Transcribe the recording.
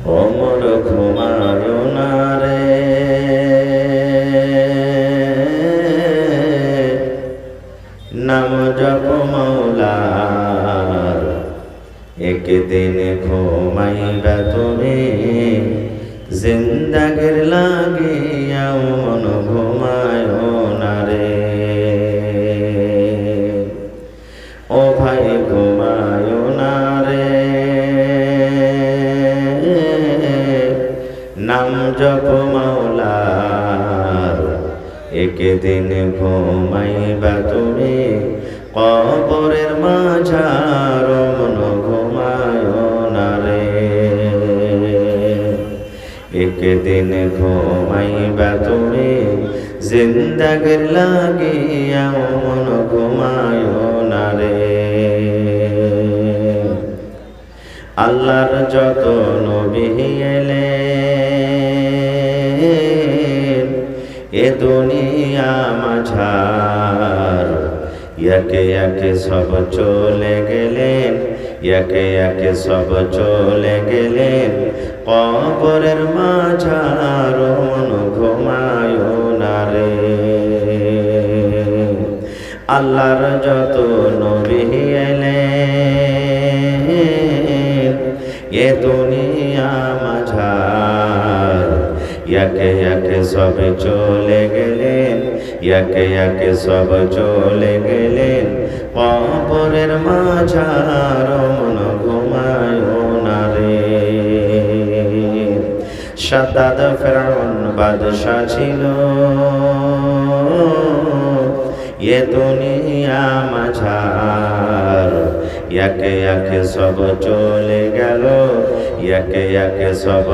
ওমর ঘুমায় না রে, নাম জপ মৌলার। একদিন ঘুমাইবা তুমি, জিন্দাগির লাগিয়া মন ঘুমায় না রে। ও ভাই ঘুমায় না রে, নাম জপ মৌলার। একদিন ঘুমাইবা তুমি, কবরের মাঝার মন ঘুমায় না রে। একদিন ঘুমাইবা তুমি, জিন্দাগির লাগিয়া মন ঘুমায় না রে। আল্লাহর যত নবী এলেন এ দুনিয়া মাঝার, একে একে সব চলে গেলেন, একে একে সব চলে গেলেন কবরের মাঝার মন ঘুমায় না রে। আল্লাহর যত নবী এলেন এ দুনিয়া মাঝার, একে একে সব চলে গেলেন, একে একে সব চলে গেলেন কবরের মাঝার মন ঘুমায় না রে। শাদ্দাদ ফেরাউন বাদশা ছিল, এ দুনিয়া মাঝার, একে একে সব চলে গেল, একে একে সব